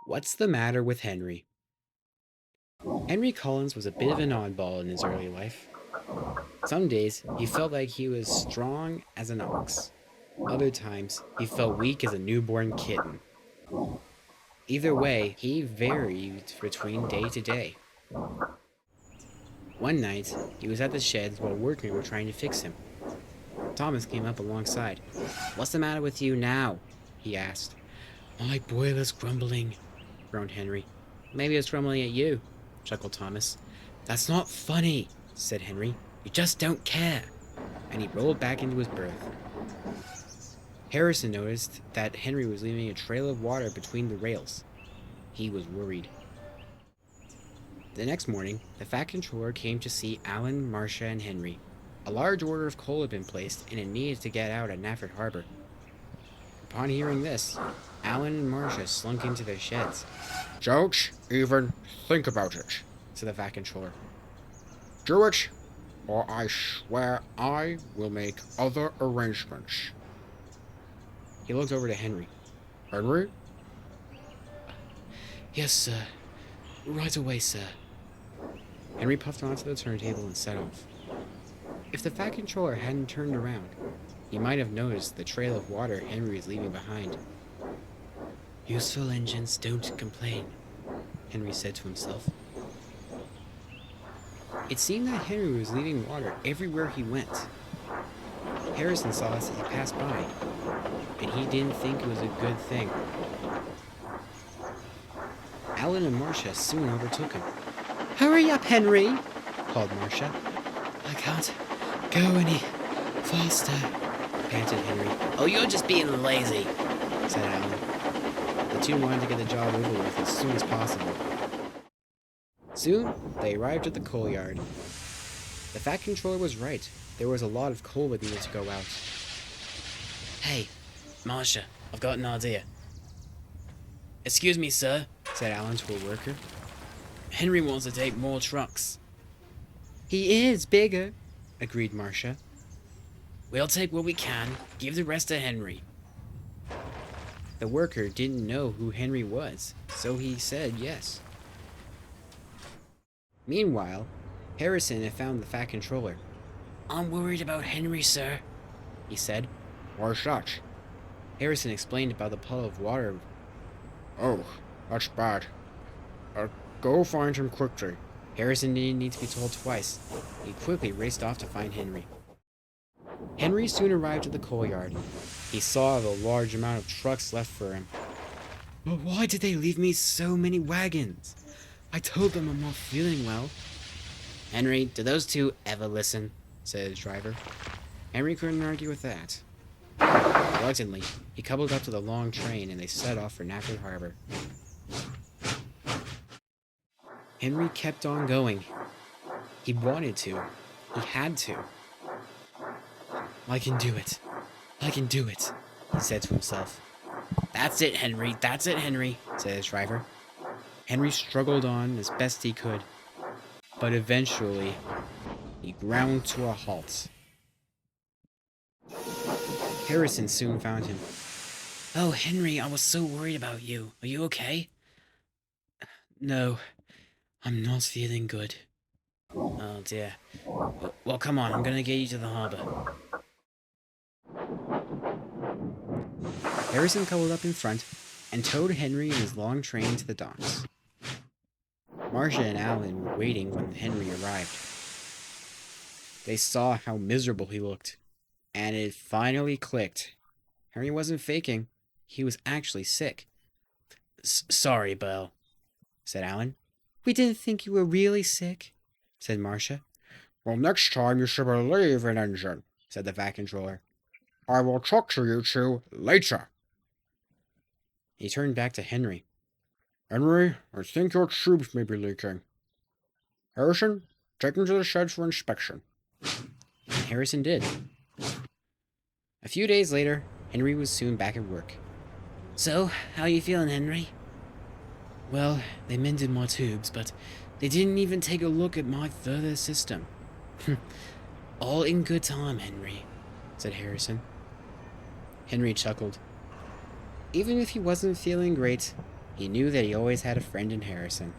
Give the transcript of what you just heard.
What's the matter with Henry? Henry Collins was a bit of an oddball in his early life. Some days he felt like he was strong as an ox. Other times he felt weak as a newborn kitten. Either way, he varied between day to day. One night, he was at the sheds while workmen were trying to fix him. Thomas came up alongside. "What's the matter with you now?" he asked. "My boiler's grumbling," groaned Henry. "Maybe it's grumbling at you," chuckled Thomas. "That's not funny," said Henry. "You just don't care." And he rolled back into his berth. Harrison noticed that Henry was leaving a trail of water between the rails. He was worried. The next morning, the Fat Controller came to see Alan, Marcia, and Henry. A large order of coal had been placed, and it needed to get out at Nafford Harbor. Upon hearing this, Alan and Marcia slunk into their sheds. "Don't even think about it," said the Fat Controller. "Do it, or I swear I will make other arrangements." He looked over to Henry. "Henry?" "Yes, sir. Right away, sir." Henry puffed onto the turntable and set off. If the Fat Controller hadn't turned around, he might have noticed the trail of water Henry was leaving behind. "Useful engines don't complain," Henry said to himself. It seemed that Henry was leaving water everywhere he went. Harrison saw this as he passed by, and he didn't think it was a good thing. Alan and Marcia soon overtook him. "Hurry up, Henry!" called Marcia. "I can't go any faster," panted Henry. "Oh, you're just being lazy," said Alan. The two wanted to get the job over with as soon as possible. Soon, they arrived at the coal yard. The Fat Controller was right. There was a lot of coal that needed to go out. "Hey, Marcia, I've got an idea." "Excuse me, sir," said Alan to a worker. "Henry wants to take more trucks." "He is bigger," agreed Marcia. "We'll take what we can. Give the rest to Henry." The worker didn't know who Henry was, so he said yes. Meanwhile, Harrison had found the Fat Controller. "I'm worried about Henry, sir," he said. "Why's that?" Harrison explained about the puddle of water. "Oh, that's bad. Go find him quickly." Harrison didn't need to be told twice. He quickly raced off to find Henry. Henry soon arrived at the coal yard. He saw the large amount of trucks left for him. "But why did they leave me so many wagons? I told them I'm not feeling well." "Henry, do those two ever listen?" said his driver. Henry couldn't argue with that. Reluctantly, he coupled up to the long train and they set off for Nafford Harbor. Henry kept on going. He wanted to. He had to. "I can do it. I can do it," he said to himself. "That's it, Henry. That's it, Henry," said his driver. Henry struggled on as best he could, but eventually he ground to a halt. Harrison soon found him. "Oh, Henry, I was so worried about you. Are you okay?" "No, I'm not feeling good." "Oh, dear. Well, come on, I'm gonna get you to the harbor." Harrison coupled up in front and towed Henry and his long train to the docks. Marcia and Alan were waiting when Henry arrived. They saw how miserable he looked, and it finally clicked. Henry wasn't faking. He was actually sick. "Sorry, Belle," said Alan. "We didn't think you were really sick," said Marcia. "Well, next time you should believe an engine," said the Fat Controller. "I will talk to you two later." He turned back to Henry. "Henry, I think your tubes may be leaking. Harrison, take them to the shed for inspection." And Harrison did. A few days later, Henry was soon back at work. "So, how are you feeling, Henry?" "Well, they mended my tubes, but they didn't even take a look at my further system." "All in good time, Henry," said Harrison. Henry chuckled. Even if he wasn't feeling great, He knew that he always had a friend in Harrison.